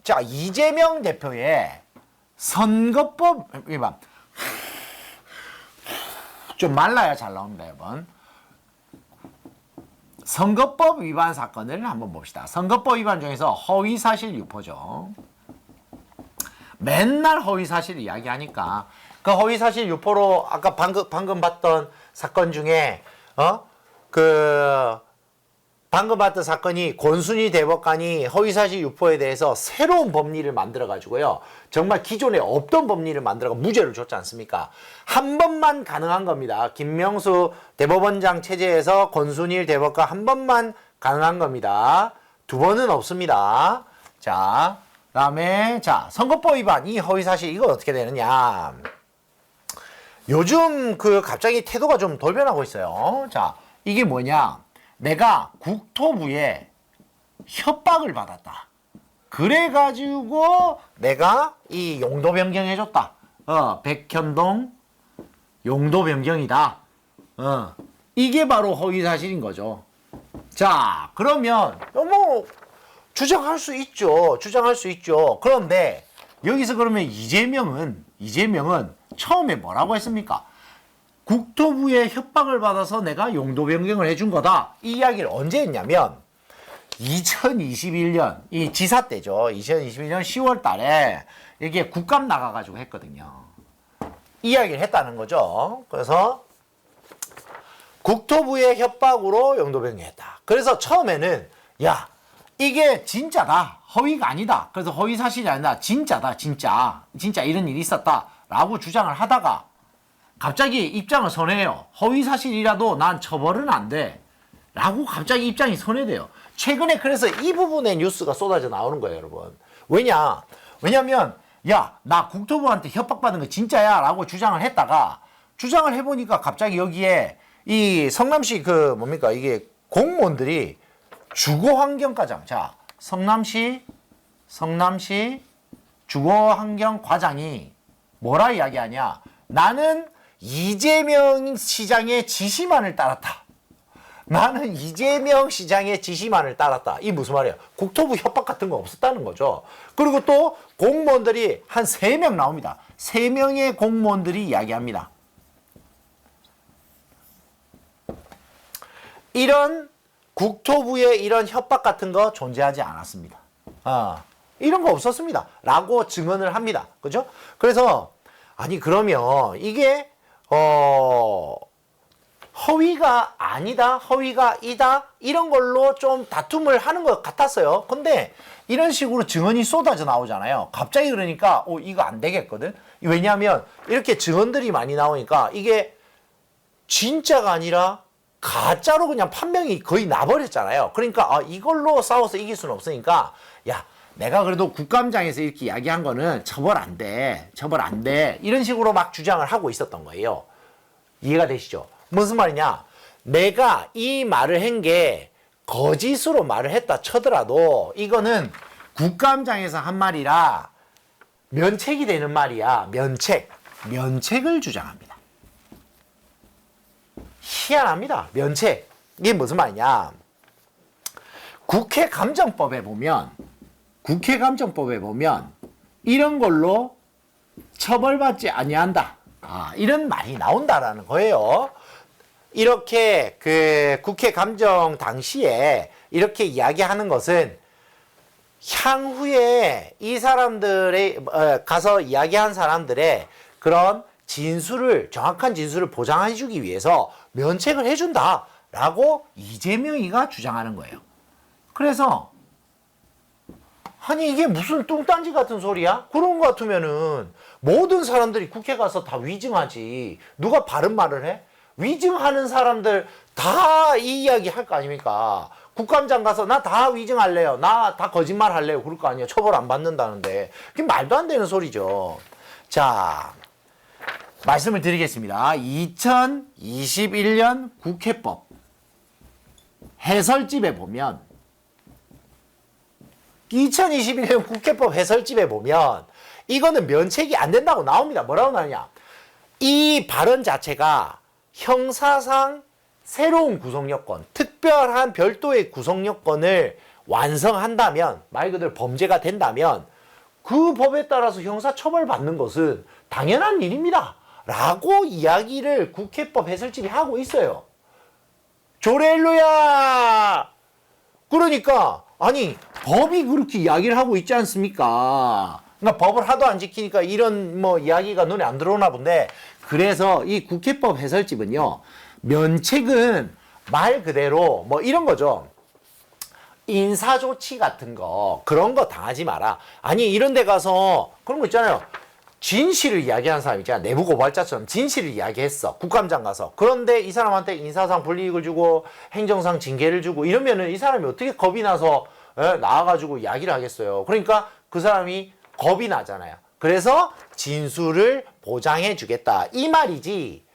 자, 이재명 대표의 선거법 위반. 좀 말라야 잘 나옵니다, 여러분. 선거법 위반 사건을 한번 봅시다. 선거법 위반 중에서 허위사실 유포죠. 맨날 허위사실 이야기하니까 그 허위사실 유포로 아까 방금 봤던 사건 중에 방금 봤던 사건이 권순희 대법관이 허위사실 유포에 대해서 새로운 법리를 만들어가지고요. 정말 기존에 없던 법리를 만들어가 무죄를 줬지 않습니까? 한 번만 가능한 겁니다. 김명수 대법원장 체제에서 권순희 대법관 한 번만 가능한 겁니다. 두 번은 없습니다. 자, 그다음에 자, 선거법 위반 이 허위사실 이거 어떻게 되느냐? 요즘 갑자기 태도가 좀 돌변하고 있어요. 자, 이게 뭐냐? 내가 국토부에 협박을 받았다. 그래가지고 내가 이 용도 변경해줬다. 백현동 용도 변경이다. 이게 바로 허위사실인 거죠. 자, 그러면 뭐 주장할 수 있죠. 주장할 수 있죠. 그런데 여기서 그러면 이재명은 처음에 뭐라고 했습니까? 국토부의 협박을 받아서 내가 용도 변경을 해준 거다. 이 이야기를 언제 했냐면 2021년 이 지사 때죠. 2021년 10월 달에 이게 국감 나가가지고 했거든요. 이야기를 했다는 거죠. 그래서 국토부의 협박으로 용도 변경했다. 그래서 처음에는 야, 이게 진짜다. 허위가 아니다. 그래서 허위 사실이 아니라 진짜다. 진짜 이런 일이 있었다. 라고 주장을 하다가 갑자기 입장을 선회해요. 허위 사실이라도 난 처벌은 안 돼. 라고 갑자기 입장이 선회돼요. 최근에 그래서 이 부분의 뉴스가 쏟아져 나오는 거예요, 여러분. 왜냐면 야, 나 국토부한테 협박받은 거 진짜야. 라고 주장을 했다가 주장을 해보니까 갑자기 여기에 이 성남시 이게 공무원들이 주거환경과장. 자, 성남시 주거환경과장이 뭐라 이야기하냐. 나는 이재명 시장의 지시만을 따랐다. 나는 이재명 시장의 지시만을 따랐다. 이 무슨 말이에요? 국토부 협박 같은 거 없었다는 거죠. 그리고 또 공무원들이 한 3명 나옵니다. 3명의 공무원들이 이야기합니다. 이런 국토부의 이런 협박 같은 거 존재하지 않았습니다. 이런 거 없었습니다. 라고 증언을 합니다. 그죠? 그래서 아니 그러면 이게 허위가 아니다, 허위가 이다 이런 걸로 좀 다툼을 하는 것 같았어요. 근데 이런 식으로 증언이 쏟아져 나오잖아요. 갑자기 그러니까 이거 안 되겠거든. 왜냐하면 이렇게 증언들이 많이 나오니까 이게 진짜가 아니라 가짜로 그냥 판명이 거의 나버렸잖아요. 그러니까 이걸로 싸워서 이길 수는 없으니까 야, 내가 그래도 국감장에서 이렇게 이야기한 거는 처벌 안 돼. 이런 식으로 막 주장을 하고 있었던 거예요. 이해가 되시죠? 무슨 말이냐? 내가 이 말을 한 게 거짓으로 말을 했다 쳐더라도 이거는 국감장에서 한 말이라 면책이 되는 말이야. 면책을 주장합니다. 희한합니다. 면책. 이게 무슨 말이냐? 국회 감정법에 보면 이런 걸로 처벌받지 아니한다. 이런 말이 나온다라는 거예요. 이렇게 국회 감정 당시에 이렇게 이야기하는 것은 향후에 이 사람들의 가서 이야기한 사람들의 그런 정확한 진술을 보장해 주기 위해서 면책을 해준다라고 이재명이가 주장하는 거예요. 그래서 아니 이게 무슨 뚱딴지 같은 소리야? 그런 거 같으면은 모든 사람들이 국회 가서 다 위증하지. 누가 바른 말을 해? 위증하는 사람들 다 이 이야기 할 거 아닙니까? 국감장 가서 나 다 위증할래요. 나 다 거짓말 할래요. 그럴 거 아니에요. 처벌 안 받는다는데. 그게 말도 안 되는 소리죠. 자, 말씀을 드리겠습니다. 2021년 국회법 해설집에 보면 2021년 국회법 해설집에 보면 이거는 면책이 안 된다고 나옵니다. 뭐라고 나오냐? 이 발언 자체가 형사상 새로운 구속요건, 특별한 별도의 구속요건을 완성한다면, 말 그대로 범죄가 된다면 그 법에 따라서 형사처벌 받는 것은 당연한 일입니다. 라고 이야기를 국회법 해설집이 하고 있어요. 조렐루야! 그러니까 아니 법이 그렇게 이야기를 하고 있지 않습니까? 그러니까 법을 하도 안 지키니까 이런 뭐 이야기가 눈에 안 들어오나 본데, 그래서 이 국회법 해설집은요, 면책은 말 그대로 뭐 이런 거죠. 인사조치 같은 거, 그런 거 당하지 마라. 아니 이런 데 가서 그런 거 있잖아요. 진실을 이야기하는 사람 있잖아. 내부 고발자처럼 진실을 이야기했어. 국감장 가서. 그런데 이 사람한테 인사상 불이익을 주고 행정상 징계를 주고 이러면은 이 사람이 어떻게 겁이 나서 나와가지고 이야기를 하겠어요. 그러니까 그 사람이 겁이 나잖아요. 그래서 진술을 보장해 주겠다 이 말이지,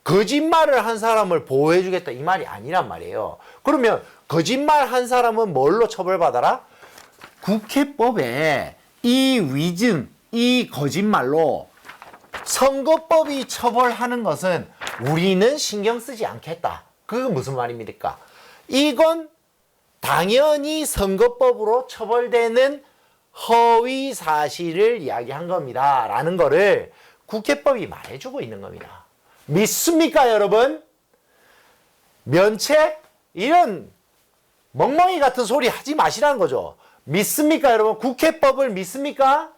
거짓말을 한 사람을 보호해 주겠다 이 말이 아니란 말이에요. 그러면 거짓말 한 사람은 뭘로 처벌받아라? 국회법에 이 위증, 이 거짓말로 선거법이 처벌하는 것은 우리는 신경 쓰지 않겠다. 그건 무슨 말입니까? 이건 당연히 선거법으로 처벌되는 허위 사실을 이야기한 겁니다. 라는 거를 국회법이 말해주고 있는 겁니다. 믿습니까, 여러분? 면책? 이런 멍멍이 같은 소리 하지 마시라는 거죠. 믿습니까, 여러분? 국회법을 믿습니까?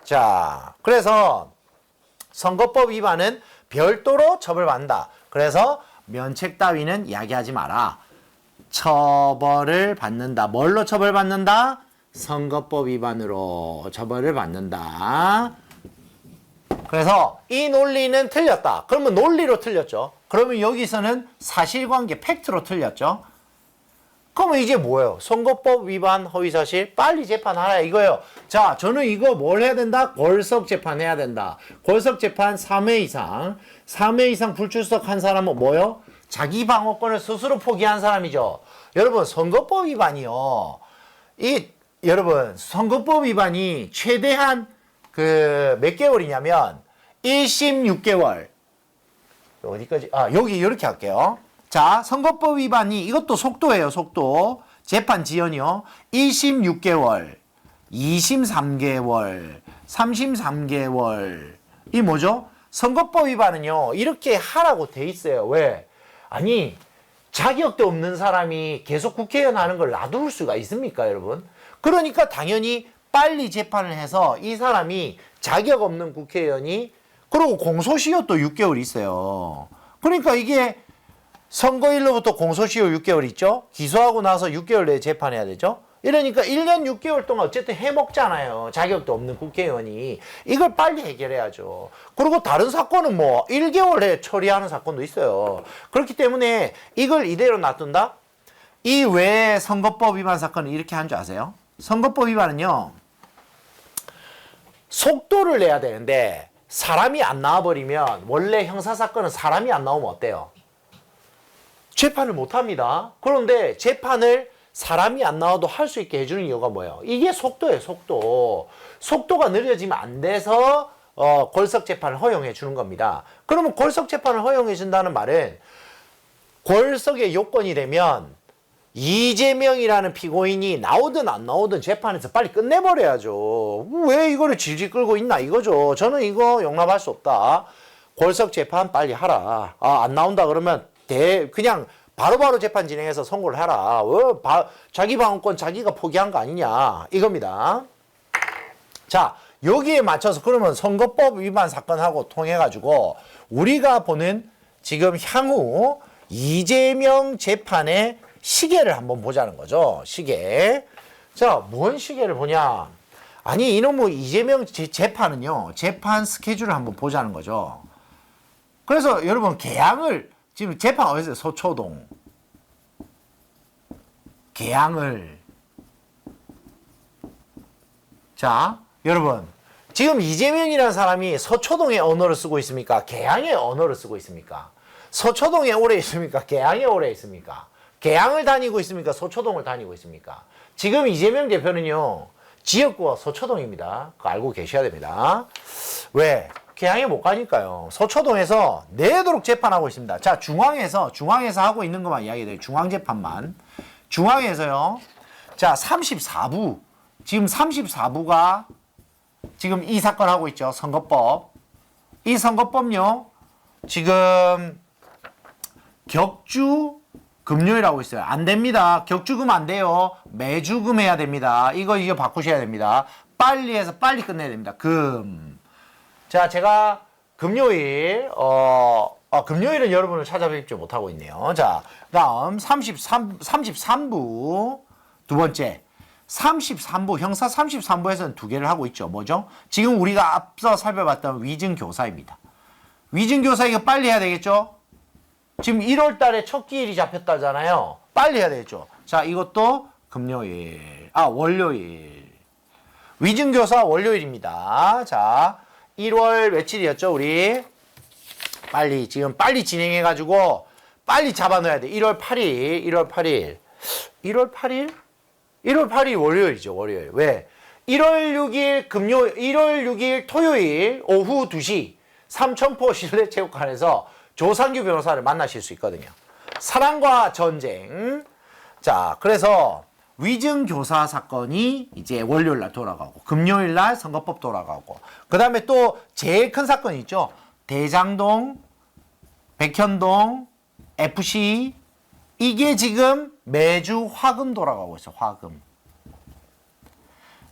자, 그래서 선거법 위반은 별도로 처벌받는다. 그래서 면책 따위는 이야기하지 마라. 처벌을 받는다. 뭘로 처벌받는다? 선거법 위반으로 처벌을 받는다. 그래서 이 논리는 틀렸다. 그러면 논리로 틀렸죠. 그러면 여기서는 사실관계, 팩트로 틀렸죠. 그러면 이제 뭐예요? 선거법 위반 허위사실 빨리 재판하라 이거예요. 자, 저는 이거 뭘 해야 된다? 골석 재판해야 된다. 골석 재판 3회 이상. 3회 이상 불출석한 사람은 뭐요? 자기 방어권을 스스로 포기한 사람이죠. 여러분, 선거법 위반이요. 여러분, 선거법 위반이 최대한 몇 개월이냐면 1심 6개월. 어디까지? 여기 이렇게 할게요. 자, 선거법 위반이 이것도 속도예요. 속도. 재판 지연이요. 1심 6개월, 2심 3개월, 3심 3개월. 이 뭐죠? 선거법 위반은요, 이렇게 하라고 돼 있어요. 왜? 아니, 자격도 없는 사람이 계속 국회의원 하는 걸 놔둘 수가 있습니까, 여러분? 그러니까 당연히 빨리 재판을 해서 이 사람이 자격 없는 국회의원이, 그리고 공소시효 또 6개월 있어요. 그러니까 이게 선거일로부터 공소시효 6개월 있죠? 기소하고 나서 6개월 내에 재판해야 되죠? 이러니까 1년 6개월 동안 어쨌든 해먹잖아요. 자격도 없는 국회의원이. 이걸 빨리 해결해야죠. 그리고 다른 사건은 뭐 1개월 내에 처리하는 사건도 있어요. 그렇기 때문에 이걸 이대로 놔둔다? 이 외에 선거법 위반 사건은 이렇게 한 줄 아세요? 선거법 위반은요, 속도를 내야 되는데 사람이 안 나와버리면, 원래 형사사건은 사람이 안 나오면 어때요? 재판을 못합니다. 그런데 재판을 사람이 안 나와도 할 수 있게 해주는 이유가 뭐예요? 이게 속도예요, 속도. 속도가 느려지면 안 돼서 골석 재판을 허용해 주는 겁니다. 그러면 골석 재판을 허용해 준다는 말은 골석의 요건이 되면 이재명이라는 피고인이 나오든 안 나오든 재판에서 빨리 끝내버려야죠. 왜 이거를 질질 끌고 있나 이거죠. 저는 이거 용납할 수 없다. 골석 재판 빨리 하라. 안 나온다 그러면 그냥 바로바로 재판 진행해서 선고를 하라. 자기 방어권 자기가 포기한 거 아니냐 이겁니다. 자, 여기에 맞춰서 그러면 선거법 위반 사건하고 통해가지고 우리가 보는 지금 향후 이재명 재판의 시계를 한번 보자는 거죠. 시계. 자, 뭔 시계를 보냐? 아니, 이놈의 이재명 재판은요, 재판 스케줄을 한번 보자는 거죠. 그래서 여러분, 개항을, 지금 재판 어디서 서초동. 개항을. 자, 여러분, 지금 이재명이라는 사람이 서초동의 언어를 쓰고 있습니까? 개항의 언어를 쓰고 있습니까? 서초동에 오래 있습니까? 개항에 오래 있습니까? 개항을 다니고 있습니까? 서초동을 다니고 있습니까? 지금 이재명 대표는요, 지역구가 서초동입니다. 그거 알고 계셔야 됩니다. 왜? 개항에 못 가니까요. 서초동에서 내도록 재판하고 있습니다. 자, 중앙에서 하고 있는 것만 이야기해요. 중앙재판만. 중앙에서요. 자, 34부. 지금 34부가 지금 이 사건 하고 있죠. 선거법. 이 선거법요. 지금 격주 금요일하고 있어요. 안 됩니다. 격주금 안 돼요. 매주금 해야 됩니다. 이거 바꾸셔야 됩니다. 빨리 해서 빨리 끝내야 됩니다. 자, 제가 금요일, 금요일은 여러분을 찾아뵙지 못하고 있네요. 자, 다음 33부 두 번째. 33부, 형사 33부에서는 두 개를 하고 있죠. 뭐죠? 지금 우리가 앞서 살펴봤던 위증교사입니다. 위증교사 이거 빨리 해야 되겠죠? 지금 1월 달에 첫 기일이 잡혔다잖아요. 빨리 해야 되겠죠? 자, 이것도 월요일. 위증교사 월요일입니다. 자, 1월 며칠이었죠, 우리? 지금 빨리 진행해가지고 빨리 잡아넣어야 돼. 1월 8일. 1월 8일 월요일이죠, 월요일. 왜? 1월 6일 토요일 오후 2시 삼천포 실내체육관에서 조상규 변호사를 만나실 수 있거든요. 사랑과 전쟁. 자, 그래서 위증교사 사건이 이제 월요일 날 돌아가고, 금요일 날 선거법 돌아가고, 그 다음에 또 제일 큰 사건이 있죠. 대장동, 백현동, FC, 이게 지금 매주 화금 돌아가고 있어요. 화금.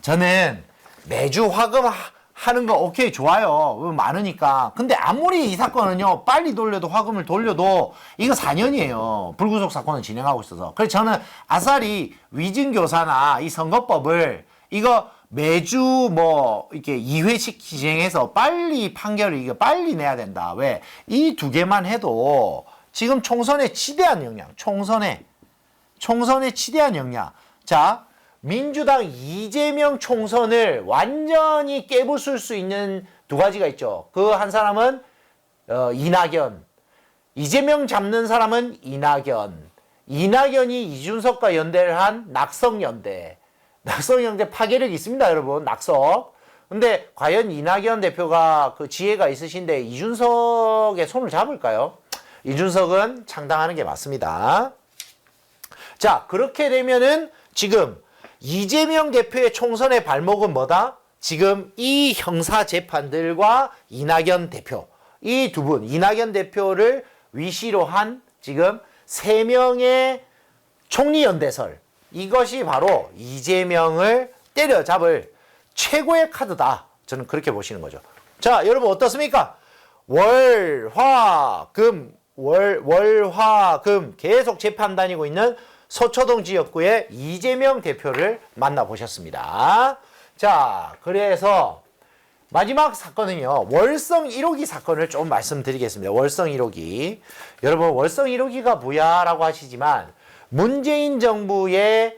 저는 매주 화금 하는 거 오케이 좋아요. 많으니까. 근데 아무리 이 사건은요. 빨리 돌려도 화금을 돌려도 이거 4년이에요. 불구속 사건을 진행하고 있어서. 그래서 저는 아싸리 위증교사나 이 선거법을 이거 매주 이렇게 2회씩 진행해서 빨리 판결을 이거 빨리 내야 된다. 왜? 이 두 개만 해도 지금 총선에 치대한 영향. 총선에 치대한 영향. 자, 민주당 이재명 총선을 완전히 깨부술 수 있는 두 가지가 있죠. 그 한 사람은 이낙연. 이재명 잡는 사람은 이낙연이 이준석과 연대를 한 낙성연대. 낙성연대 파괴력이 있습니다, 여러분. 낙석. 근데 과연 이낙연 대표가 그 지혜가 있으신데 이준석의 손을 잡을까요? 이준석은 창당하는 게 맞습니다. 자, 그렇게 되면은 지금 이재명 대표의 총선의 발목은 뭐다? 지금 이 형사 재판들과 이낙연 대표, 이 두 분, 이낙연 대표를 위시로 한 지금 3명의 총리연대설, 이것이 바로 이재명을 때려잡을 최고의 카드다. 저는 그렇게 보시는 거죠. 자, 여러분 어떻습니까? 월화금 계속 재판 다니고 있는 서초동 지역구의 이재명 대표를 만나보셨습니다. 자, 그래서 마지막 사건은요. 월성 1호기 사건을 좀 말씀드리겠습니다. 월성 1호기. 여러분 월성 1호기가 뭐야? 라고 하시지만 문재인 정부의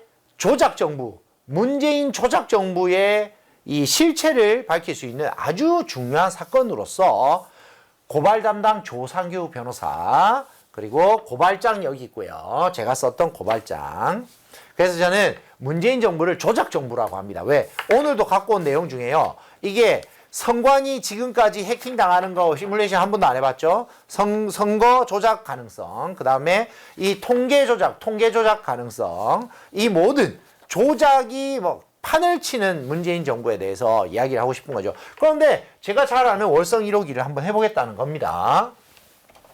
문재인 조작 정부의 이 실체를 밝힐 수 있는 아주 중요한 사건으로서 고발 담당 조상규 변호사, 그리고 고발장 여기 있고요. 제가 썼던 고발장. 그래서 저는 문재인 정부를 조작 정부라고 합니다. 왜? 오늘도 갖고 온 내용 중에요. 이게 선관위 지금까지 해킹 당하는 거 시뮬레이션 한 번도 안 해봤죠? 선거 조작 가능성, 그 다음에 이 통계 조작 가능성, 이 모든 조작이 판을 치는 문재인 정부에 대해서 이야기를 하고 싶은 거죠. 그런데 제가 잘 아는 월성 1호기를 한번 해보겠다는 겁니다.